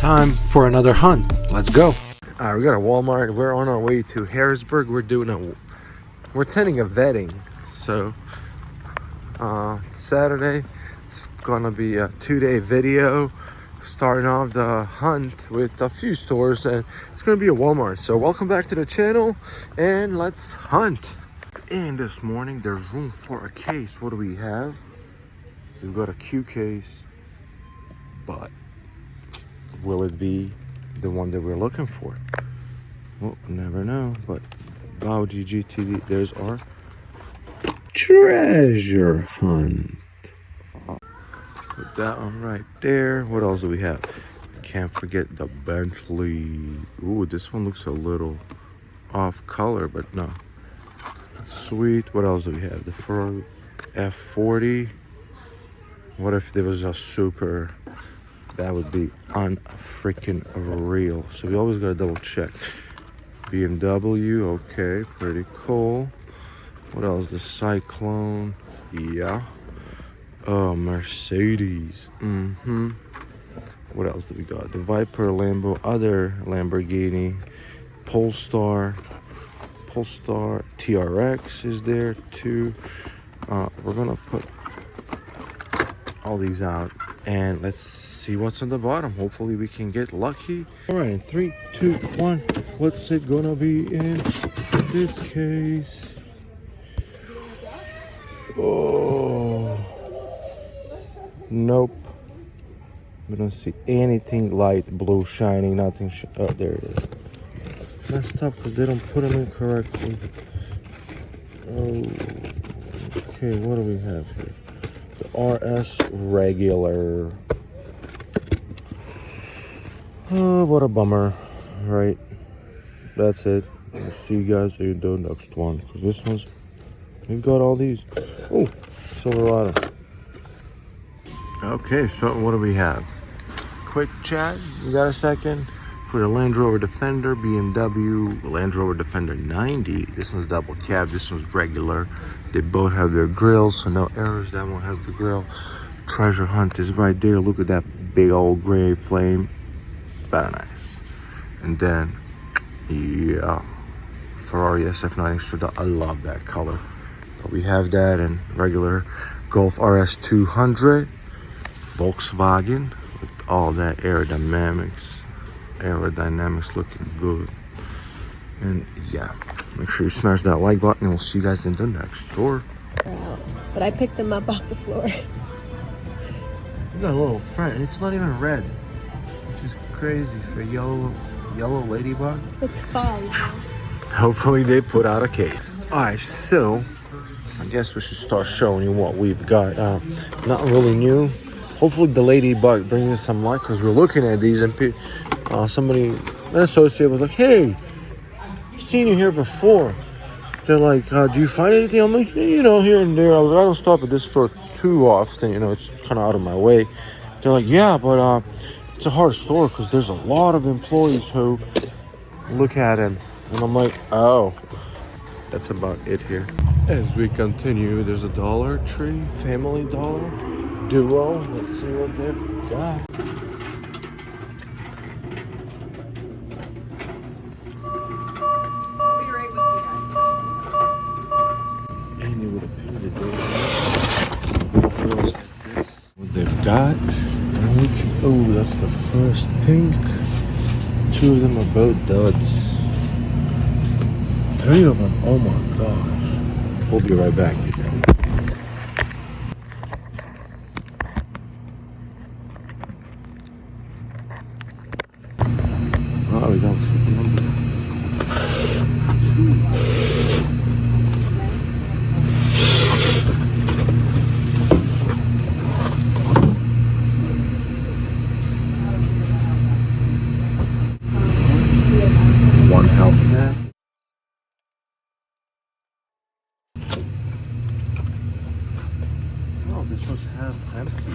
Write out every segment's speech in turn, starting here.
Time for another hunt. Let's go. All right, we got a Walmart. We're on our way to Harrisburg. We're attending a vetting. So Saturday, it's gonna be a 2-day video starting off the hunt with a few stores, and it's gonna be a Walmart. So welcome back to the channel, and let's hunt. And this morning there's room for a case. What do we have? We've got a Q case, but will it be the one that we're looking for? Well, never know. But Audi GTD, there's our treasure hunt. Put that one right there. What else do we have? Can't forget the Bentley. Ooh, this one looks a little off color, but no. Sweet. What else do we have? The Ferrari F40. What if there was a super? That would be unfreaking real. So we always gotta double check. BMW, okay, pretty cool. What else? The Cyclone, yeah. Oh, Mercedes. What else do we got? The Viper, Lambo, other Lamborghini, Polestar TRX is there too. We're gonna put all these out and let's see what's on the bottom. Hopefully we can get lucky. All right, in 3, 2, 1. What's it gonna be in this case? Oh, nope. We don't see anything light blue shining. Nothing. Oh, there it is. Messed up because they don't put them in correctly. Oh, okay. What do we have here? The RS regular. Oh, what a bummer. Right. That's it. I'll see you guys in the next one. Because this one's... We got all these. Oh, Silverado. Okay, so what do we have? Quick chat. You got a second? For the Land Rover Defender, BMW, Land Rover Defender 90. This one's double cab. This one's regular. They both have their grills, so no errors. That one has the grill. Treasure hunt is right there. Look at that big old gray flame. Very nice. And then, yeah, Ferrari SF9 Extra. I love that color. But we have that and regular Golf RS 200, Volkswagen with all that aerodynamics looking good. And yeah, make sure you smash that like button and we'll see you guys in the next store. But I picked them up off the floor. You got a little friend. It's not even red, which is crazy for a yellow ladybug. It's fall. Hopefully they put out a case. All right, so I guess we should start showing you what we've got. Not really new. Hopefully the ladybug brings us some luck because we're looking at these and an associate was like, "Hey, I've seen you here before." They're like, "Do you find anything?" I'm like, "Here and there." I don't stop at this store too often. It's kind of out of my way. They're like, "Yeah, but it's a hard store because there's a lot of employees who look at him." And I'm like, "Oh, that's about it here." As we continue, there's a Dollar Tree, Family Dollar, Duo. Let's see what they've got. I'll be right with you guys. And you would have paid it. What they've got. Oh, that's the first pink. 2 of them are both duds. 3 of them. Oh my gosh. We'll be right back. Oh, we got number 2. One health net. Oh, this one's half empty.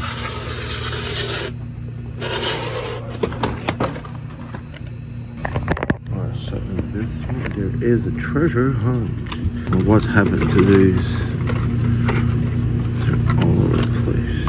Alright, so in this one there is a treasure hunt. What happened to these? They're all over the place.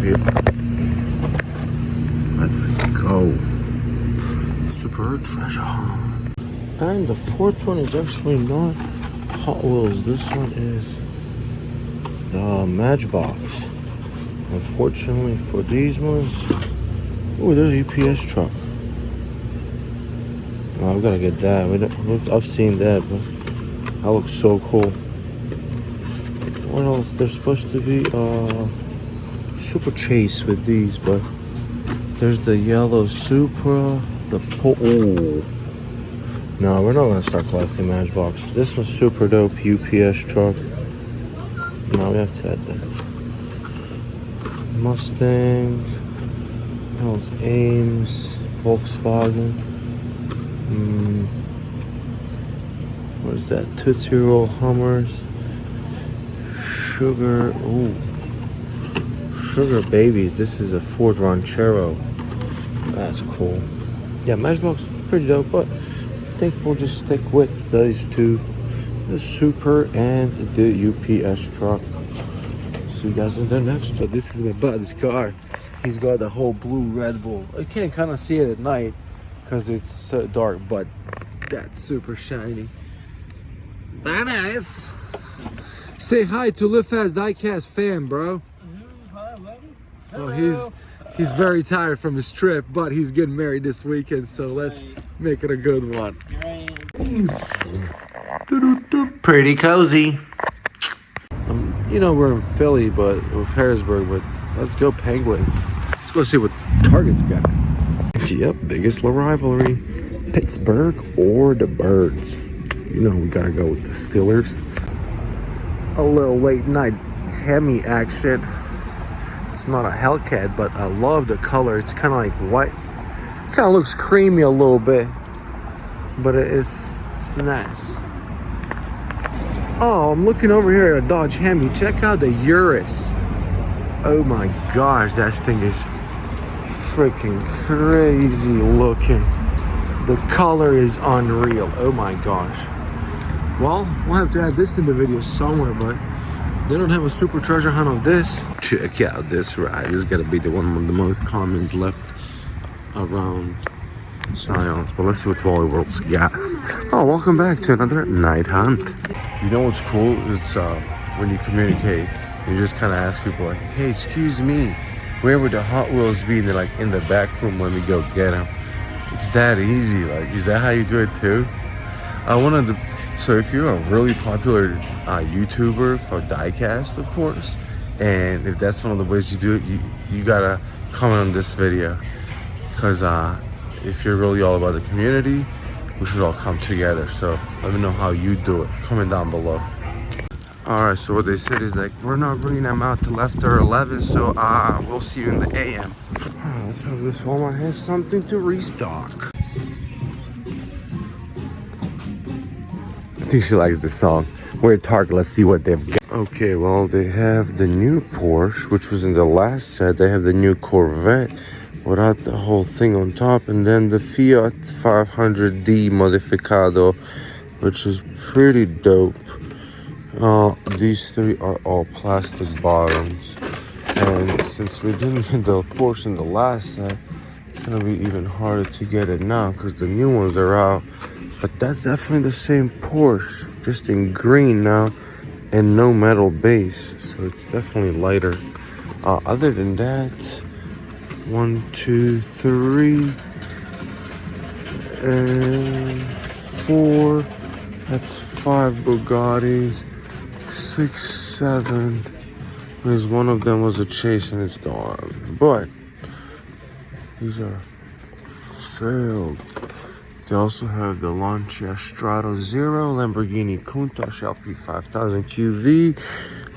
here. Let's go. Super treasure hunt. And the fourth one is actually not Hot Wheels. This one is Matchbox. Unfortunately for these ones, oh, there's a UPS truck. Oh, I've got to get that. I've seen that, but that looks so cool. What else? There's supposed to be Super Chase with these, but there's the yellow Supra. Oh. No, we're not gonna start collecting Matchbox. This one's super dope. UPS truck. No, we have to add that. Mustang. Hell's Ames. Volkswagen. What is that? Tootsie Roll Hummers. Sugar. Ooh. Sugar Babies. This is a Ford Ranchero. That's cool. Yeah, Matchbox is pretty dope, but I think we'll just stick with those two. The Super and the UPS truck. See you guys in the next one. This is my buddy's car. He's got the whole blue Red Bull. I can't kind of see it at night because it's so dark, but that's super shiny. Very nice. Say hi to LiveFastDieCast fam, bro. Oh, he's very tired from his trip, but he's getting married this weekend, so let's make it a good one. Pretty cozy. You know we're in Philly, but with Harrisburg, but let's go Penguins. Let's go see what Target's got. Yep, biggest rivalry, Pittsburgh or the Birds. You know we gotta go with the Steelers. A little late night Hemi action. It's not a Hellcat, but I love the color. It's kind of like white. Kind of looks creamy a little bit, but it's nice. Oh, I'm looking over here at a Dodge Hemi. Check out the Urus. Oh my gosh, that thing is freaking crazy looking. The color is unreal. Oh my gosh. Well, we'll have to add this in the video somewhere, but they don't have a super treasure hunt of this. Check out this ride. This is gonna be the one of the most commons left around Science. But let's see what Wally World's got. Oh, welcome back to another night hunt. You know what's cool? It's when you communicate, you just kind of ask people like, hey, excuse me, where would the Hot Wheels be? And they're like, in the back room when we go get them. It's that easy. Like, is that how you do it too? So if you're a really popular YouTuber for diecast, of course, and if that's one of the ways you do it, you gotta comment on this video, because if you're really all about the community, we should all come together. So let me know how you do it. Comment down below. All right, so what they said is like, we're not bringing them out till after 11, so we'll see you in the AM. Let's hope this Walmart has something to restock. I think she likes this song. We're at Target, let's see what they've got. Okay, well, they have the new Porsche, which was in the last set. They have the new Corvette without the whole thing on top, and then the Fiat 500D Modificado, which is pretty dope. These three are all plastic bottoms, and since we didn't get the Porsche in the last set, it's gonna be even harder to get it now because the new ones are out. But that's definitely the same Porsche, just in green now and no metal base, so it's definitely lighter. Other than that, 1, 2, 3, and 4. That's 5 Bugattis. 6, 7. There's one of them was a Chase and it's gone. But these are failed. They also have the Lancia Strato Zero, Lamborghini Countach LP 5000 QV,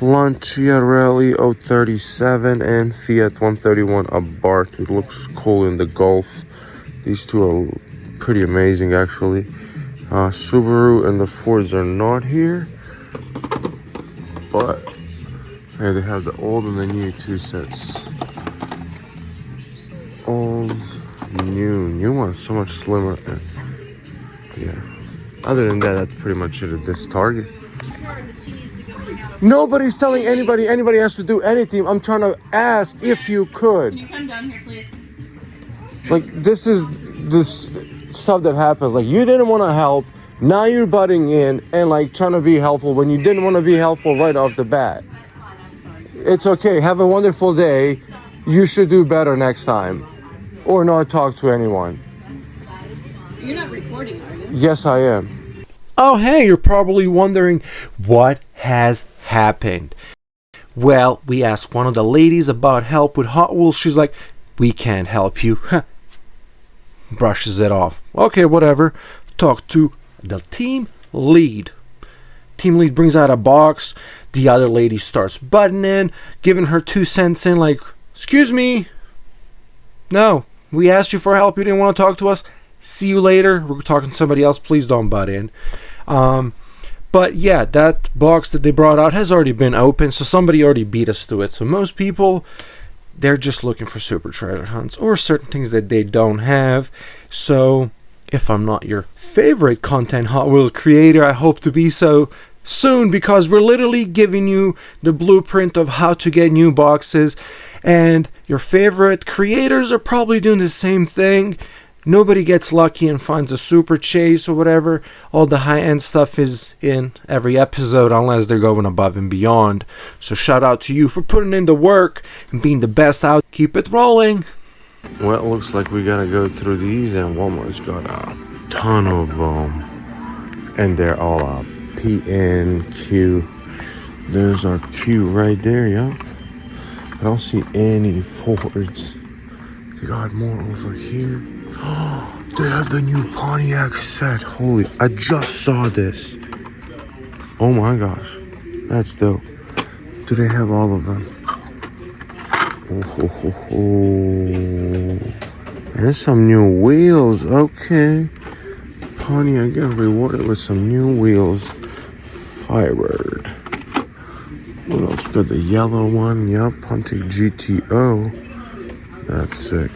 Lancia Rally 037, and Fiat 131 Abarth. It looks cool in the Golf. These two are pretty amazing, actually. Subaru and the Fords are not here, but here they have the old and the new two sets. Old, new one is so much slimmer. Yeah. Other than that, that's pretty much it at this Target. Nobody's telling anybody has to do anything. I'm trying to ask if you could. Can you come down here, please? Like, this is this stuff that happens. Like, you didn't want to help. Now you're butting in and like trying to be helpful when you didn't want to be helpful right off the bat. It's okay. Have a wonderful day. You should do better next time. Or not talk to anyone. You're not recording, are you? Yes, I am. Oh, hey, you're probably wondering what has happened. Well, we asked one of the ladies about help with Hot Wheels. She's like, we can't help you. Brushes it off. Okay, whatever. Talk to the team lead. Team lead brings out a box. The other lady starts butting in, giving her 2 cents in, like, excuse me. No, we asked you for help. You didn't want to talk to us. See you later. We're talking to somebody else. Please don't butt in. But yeah, that box that they brought out has already been opened, so somebody already beat us to it. So most people, they're just looking for super treasure hunts or certain things that they don't have. So if I'm not your favorite content Hot Wheels creator, I hope to be so soon, because we're literally giving you the blueprint of how to get new boxes, and your favorite creators are probably doing the same thing. Nobody gets lucky and finds a super chase or whatever. All the high-end stuff is in every episode unless they're going above and beyond. So shout out to you for putting in the work and being the best out. Keep it rolling. Well, it looks like we gotta go through these, and Walmart's got a ton of them. And they're all PNQ. There's our Q right there, yeah. I don't see any Fords. They got more over here. They have the new Pontiac set. Holy, I just saw this. Oh my gosh. That's dope. Do they have all of them? There's some new wheels. Okay. Pontiac getting rewarded with some new wheels. Firebird. What else? We got the yellow one. Yep. Pontiac GTO. That's sick.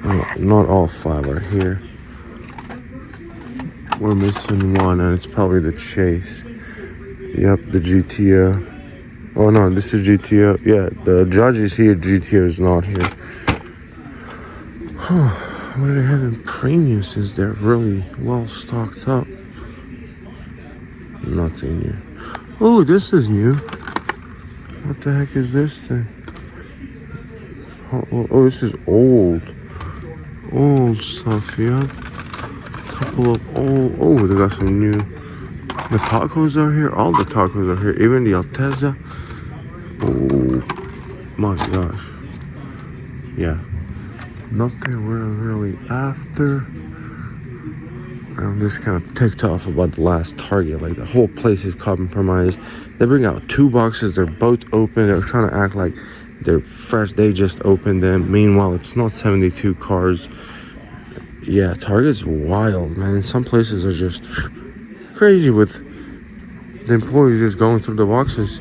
Oh, not all 5 are here. We're missing one, and it's probably the Chase. Yep, the GTO. Oh no, this is GTO. Yeah, the Judge is here. GTO is not here. What do they have in premium since they're really well stocked up? Nothing new. Oh, this is new. What the heck is this thing? Oh, this is old. Old stuff, yeah. Couple of old. Oh, they got some new. The tacos are here. All the tacos are here. Even the Alteza. Oh my gosh. Yeah. Nothing we're really after. I'm just kind of ticked off about the last Target. Like, the whole place is compromised. They bring out 2 boxes. They're both open. They're trying to act like they're fresh. They just opened them. Meanwhile, it's not 72 cars. Yeah, Target's wild, man. Some places are just crazy with the employees just going through the boxes.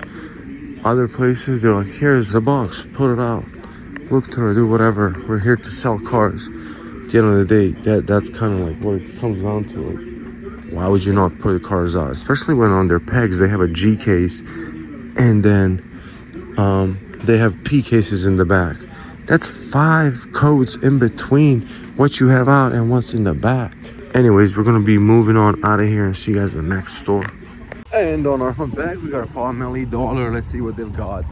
Other places, they're like, here's the box, put it out. Look through it, do whatever. We're here to sell cars. At the end of the day, that's kind of like what it comes down to. Like, why would you not put the cars out? Especially when on their pegs, they have a G case, and then they have P cases in the back. That's 5 codes in between what you have out and what's in the back. Anyways, we're gonna be moving on out of here and see you guys in the next store. And on our hunt back, we got a $5 million. Let's see what they've got.